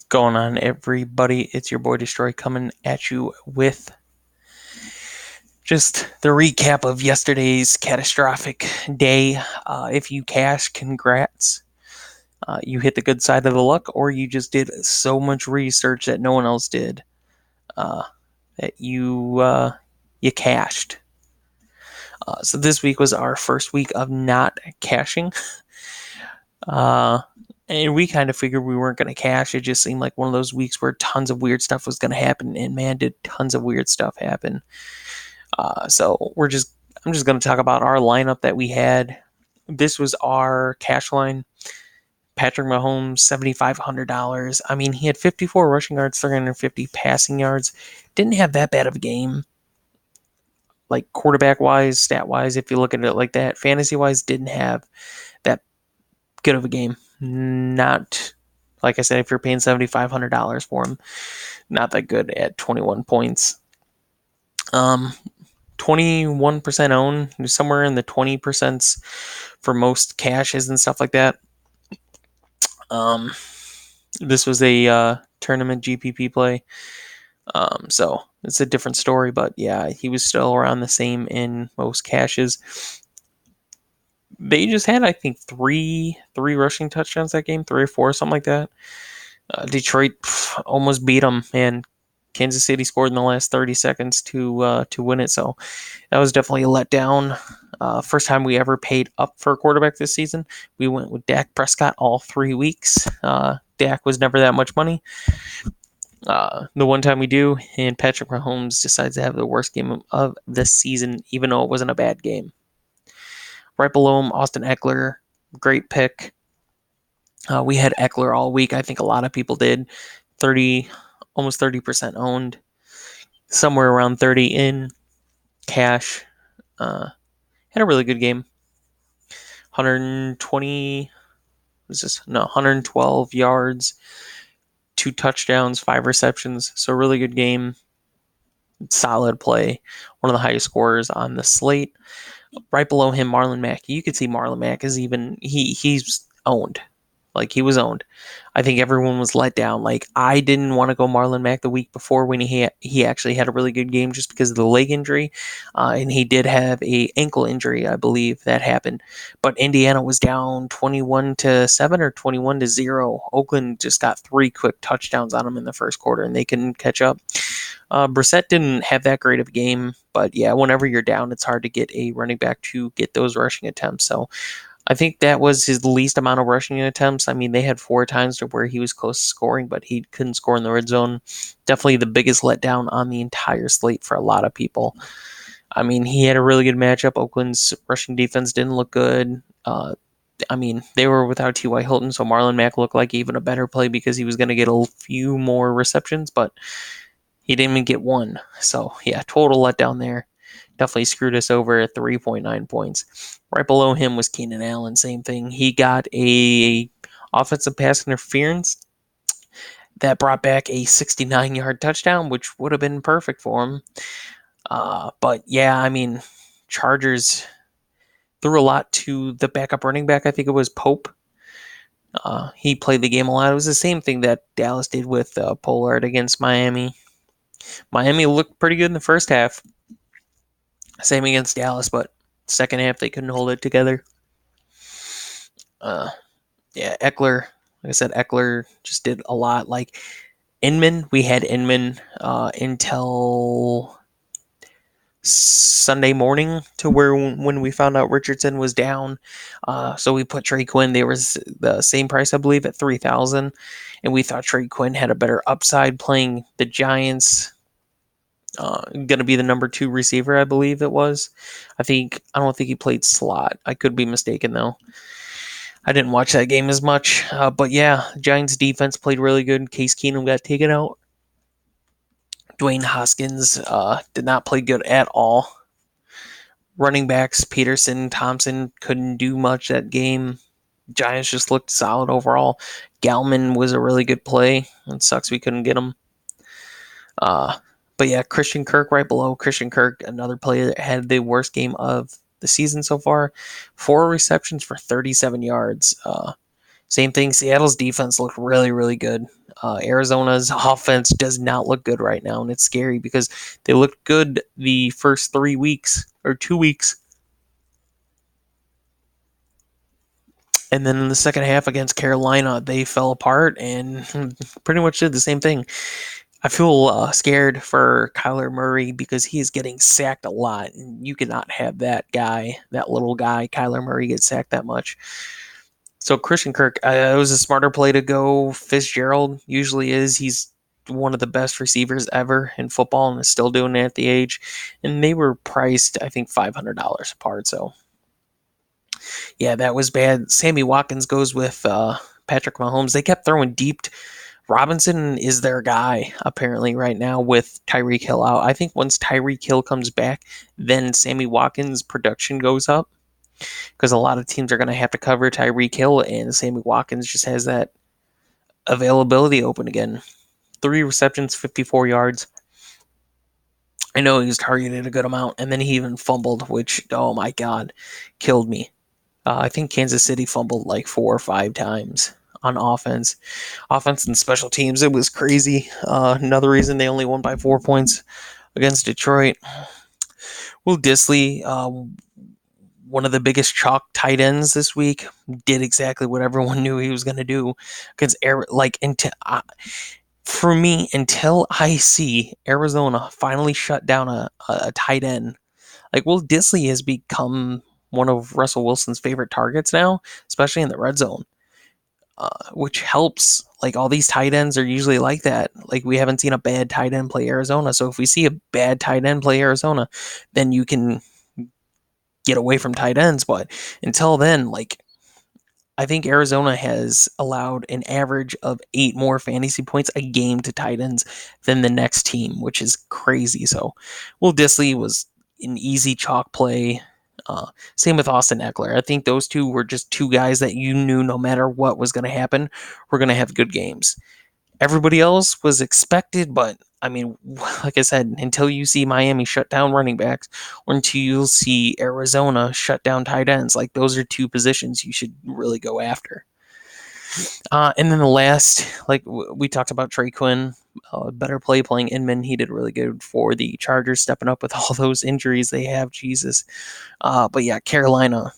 Going on, everybody? It's your boy Destroy coming at you with just the recap of yesterday's catastrophic day. If you cash, congrats. You hit the good side of the luck, or you just did so much research that no one else did uh, that you cashed. So this week was our first week of not cashing. Uh, and we kind of figured we weren't going to cash. It just seemed like one of those weeks where tons of weird stuff was going to happen, and man, did tons of weird stuff happen. So I'm just going to talk about our lineup that we had. This was our cash line. Patrick Mahomes, $7,500. I mean, he had 54 rushing yards, 350 passing yards. Didn't have that bad of a game. Like quarterback wise, stat wise, if you look at it like that, fantasy wise, didn't have that good of a game. Not, like I said, if you're paying $7,500 for him, not that good at 21 points. 21% own, somewhere in the 20% for most caches and stuff like that. Um, this was a tournament GPP play, so it's a different story. But yeah, he was still around the same in most caches. They just had, I think, three rushing touchdowns that game, 3 or 4, something like that. Detroit almost beat them, and Kansas City scored in the last 30 seconds to win it. So that was definitely a letdown. First time we ever paid up for a quarterback this season. We went with Dak Prescott all 3 weeks. Dak was never that much money. The one time we do, and Patrick Mahomes decides to have the worst game of this season, even though it wasn't a bad game. Right below him, Austin Eckler, great pick. We had Eckler all week. I think a lot of people did. Almost 30% owned. Somewhere around 30 in cash. Had a really good game. 112 yards, 2 touchdowns, 5 receptions. So really good game. Solid play. One of the highest scorers on the slate. Right below him, Marlon Mack. You could see Marlon Mack is he's owned. Like, he was owned. I think everyone was let down. Like, I didn't want to go Marlon Mack the week before when he actually had a really good game just because of the leg injury. And he did have a ankle injury, I believe, that happened. But Indiana was down 21-7 or 21-0. Oakland just got 3 quick touchdowns on them in the first quarter, and they couldn't catch up. Brissett didn't have that great of a game, but yeah, whenever you're down, it's hard to get a running back to get those rushing attempts. So I think that was his least amount of rushing attempts. I mean, they had 4 times to where he was close to scoring, but he couldn't score in the red zone. Definitely the biggest letdown on the entire slate for a lot of people. I mean, he had a really good matchup. Oakland's rushing defense didn't look good. I mean, they were without T.Y. Hilton, so Marlon Mack looked like even a better play because he was going to get a few more receptions, but he didn't even get one. So, yeah, total letdown there. Definitely screwed us over at 3.9 points. Right below him was Keenan Allen. Same thing. He got a offensive pass interference that brought back a 69-yard touchdown, which would have been perfect for him. But, yeah, I mean, Chargers threw a lot to the backup running back. I think it was Pope. He played the game a lot. It was the same thing that Dallas did with Pollard against Miami. Miami looked pretty good in the first half. Same against Dallas, but second half they couldn't hold it together. Yeah, Eckler. Like I said, Eckler just did a lot. Like Inman, we had Inman until Sunday morning to where when we found out Richardson was down. So we put Trey Quinn. There was the same price, I believe, at $3,000, and we thought Trey Quinn had a better upside playing the Giants. Going to be the number 2 receiver, I believe it was. I don't think he played slot. I could be mistaken though. I didn't watch that game as much, but yeah, Giants defense played really good. Case Keenum got taken out. Dwayne Haskins did not play good at all. Running backs Peterson, Thompson couldn't do much that game. Giants just looked solid overall. Gallman was a really good play. It sucks we couldn't get him. But yeah, Christian Kirk right below. Christian Kirk, another player that had the worst game of the season so far. 4 receptions for 37 yards. Same thing. Seattle's defense looked really, really good. Arizona's offense does not look good right now, and it's scary because they looked good the first 3 weeks or 2 weeks. And then in the second half against Carolina, they fell apart and pretty much did the same thing. I feel scared for Kyler Murray because he is getting sacked a lot, and you cannot have that guy, that little guy, Kyler Murray, get sacked that much. So Christian Kirk, it was a smarter play to go Fitzgerald. Usually is. He's one of the best receivers ever in football and is still doing it at the age. And they were priced, I think, $500 apart. So yeah, that was bad. Sammy Watkins goes with Patrick Mahomes. They kept throwing deep. Robinson is their guy, apparently, right now with Tyreek Hill out. I think once Tyreek Hill comes back, then Sammy Watkins' production goes up because a lot of teams are going to have to cover Tyreek Hill, and Sammy Watkins just has that availability open again. 3 receptions, 54 yards. I know he was targeted a good amount, and then he even fumbled, which, oh my God, killed me. I think Kansas City fumbled like 4 or 5 times on offense. Offense and special teams, it was crazy. Another reason they only won by 4 points against Detroit. Will Disley, one of the biggest chalk tight ends this week, did exactly what everyone knew he was going to do against for me, until I see Arizona finally shut down a tight end. Like, Will Disley has become one of Russell Wilson's favorite targets now, especially in the red zone, which helps. Like, all these tight ends are usually like that. Like, we haven't seen a bad tight end play Arizona. So if we see a bad tight end play Arizona, then you can get away from tight ends. But until then, like, I think Arizona has allowed an average of 8 more fantasy points a game to tight ends than the next team, which is crazy. So Will Disley was an easy chalk play. Same with Austin Eckler. I think those two were just 2 guys that you knew no matter what was going to happen, we're going to have good games. Everybody else was expected, but I mean, like I said, until you see Miami shut down running backs, or until you see Arizona shut down tight ends, like, those are 2 positions you should really go after. And then the last, like we talked about, Trey Quinn, better playing Inman. He did really good for the Chargers, stepping up with all those injuries they have. Jesus. But yeah, Carolina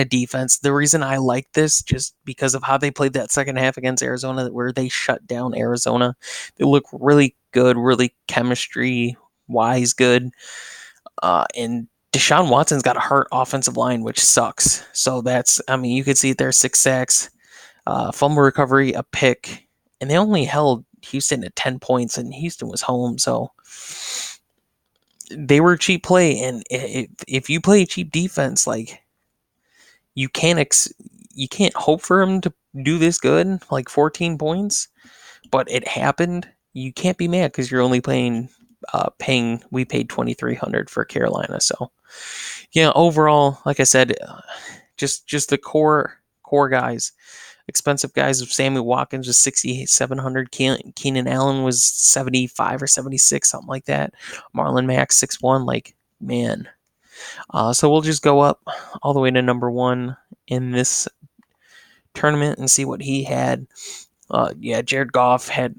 defense. The reason I like this, just because of how they played that second half against Arizona, where they shut down Arizona. They look really good, really chemistry wise good. And Deshaun Watson's got a hurt offensive line, which sucks. So you could see it there: 6 sacks, fumble recovery, a pick, and they only held Houston at 10 points, and Houston was home. So they were cheap play, and if you play cheap defense, like, you can't hope for him to do this good, like 14 points, but it happened. You can't be mad because you're only paying. We paid $2,300 for Carolina, so yeah. Overall, like I said, just the core guys, expensive guys. Of Sammy Watkins was 6,700. Keenan Allen was 75 or 76, something like that. Marlon Mack 6'1". Like, man. So we'll just go up all the way to number 1 in this tournament and see what he had. Yeah, Jared Goff had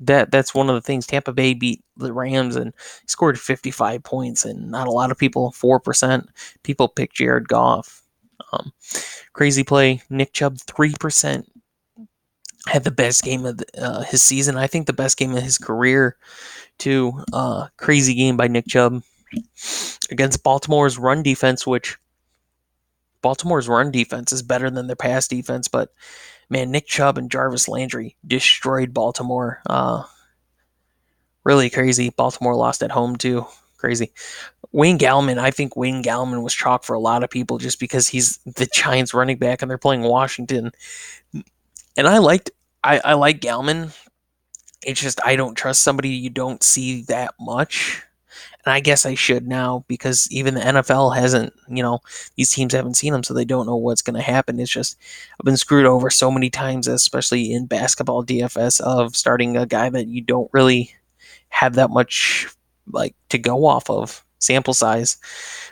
that's one of the things. Tampa Bay beat the Rams and scored 55 points, and not a lot of people, 4% people picked Jared Goff. Crazy play. Nick Chubb, 3%, had the best game of his season. I think the best game of his career too. Crazy game by Nick Chubb against Baltimore's run defense, which Baltimore's run defense is better than their pass defense, but man, Nick Chubb and Jarvis Landry destroyed Baltimore. Really crazy. Baltimore lost at home too. Crazy. Wayne Gallman, I think Wayne Gallman was chalk for a lot of people just because he's the Giants running back and they're playing Washington. And I like Gallman. It's just I don't trust somebody you don't see that much. And I guess I should now because even the NFL hasn't, these teams haven't seen them, so they don't know what's going to happen. It's just I've been screwed over so many times, especially in basketball DFS, of starting a guy that you don't really have that much like to go off of. sample size.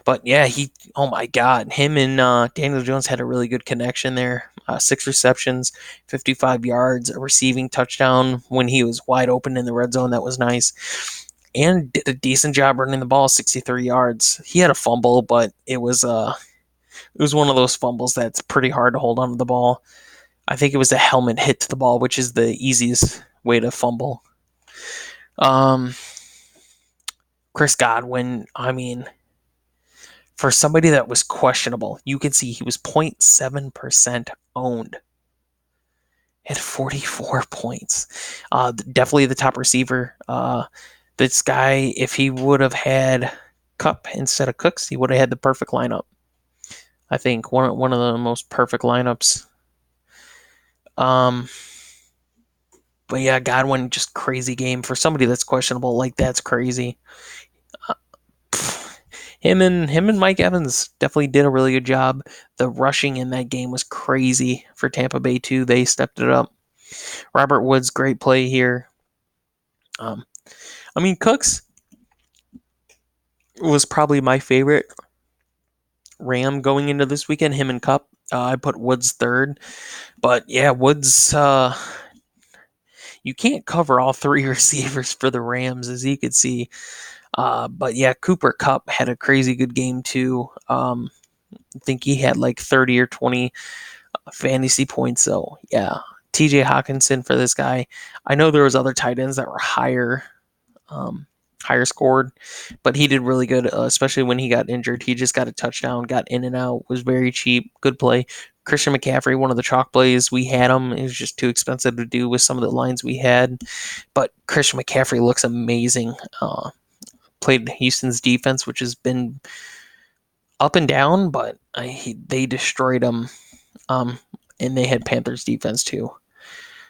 But yeah, oh my God, him and Daniel Jones had a really good connection there. 6 receptions, 55 yards, a receiving touchdown when he was wide open in the red zone. That was nice. And did a decent job running the ball, 63 yards. He had a fumble, but it was one of those fumbles that's pretty hard to hold onto the ball. I think it was a helmet hit to the ball, which is the easiest way to fumble. Um, Chris Godwin, I mean, for somebody that was questionable, you can see he was 0.7% owned at 44 points. Definitely the top receiver. This guy, if he would have had Cup instead of Cooks, he would have had the perfect lineup. I think one of the most perfect lineups. But yeah, Godwin, just crazy game for somebody that's questionable. Like, that's crazy. Him and Mike Evans definitely did a really good job. The rushing in that game was crazy for Tampa Bay too. They stepped it up. Robert Woods, great play here. I mean, Cooks was probably my favorite Ram going into this weekend. Him and Cup. I put Woods third, but yeah, Woods. You can't cover all three receivers for the Rams, as you could see. But yeah, Cooper Cup had a crazy good game too. I think he had like 30 or 20 fantasy points. So yeah, TJ Hawkinson for this guy. I know there was other tight ends that were higher scored, but he did really good, especially when he got injured. He just got a touchdown, got in and out, was very cheap, good play. Christian McCaffrey, one of the chalk plays, we had him. It was just too expensive to do with some of the lines we had, but Christian McCaffrey looks amazing. Played Houston's defense, which has been up and down, but they destroyed them. And they had Panthers defense too.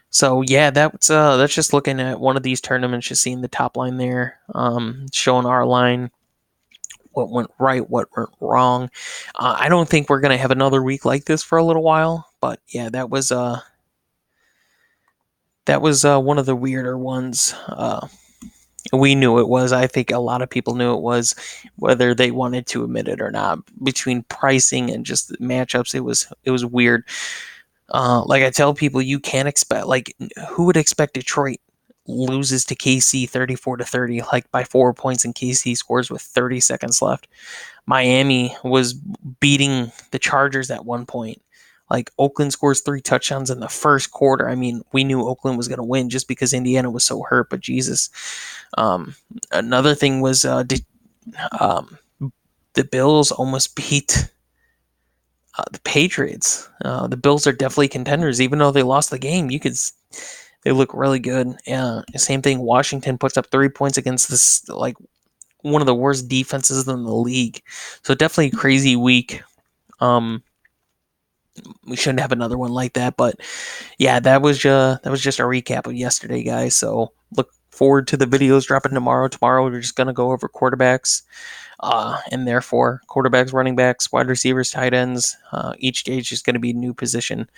So yeah, that's just looking at one of these tournaments, just seeing the top line there, showing our line, what went right, what went wrong. I don't think we're gonna have another week like this for a little while, but yeah, that was one of the weirder ones. We knew it was. I think a lot of people knew it was, whether they wanted to admit it or not. Between pricing and just the matchups, it was weird. Like I tell people, you can't expect, like, who would expect Detroit loses to KC 34-30, like by 4 points, and KC scores with 30 seconds left. Miami was beating the Chargers at one point. Like, Oakland scores 3 touchdowns in the first quarter. I mean, we knew Oakland was going to win just because Indiana was so hurt, but Jesus. Another thing was the Bills almost beat the Patriots. The Bills are definitely contenders, even though they lost the game. They look really good. Same thing. Washington puts up 3 points against this, like, one of the worst defenses in the league. So definitely a crazy week. We shouldn't have another one like that, but yeah, that was just a recap of yesterday, guys. So look forward to the videos dropping tomorrow. Tomorrow we're just gonna go over quarterbacks. And therefore quarterbacks, running backs, wide receivers, tight ends. Each stage is going to be a new position.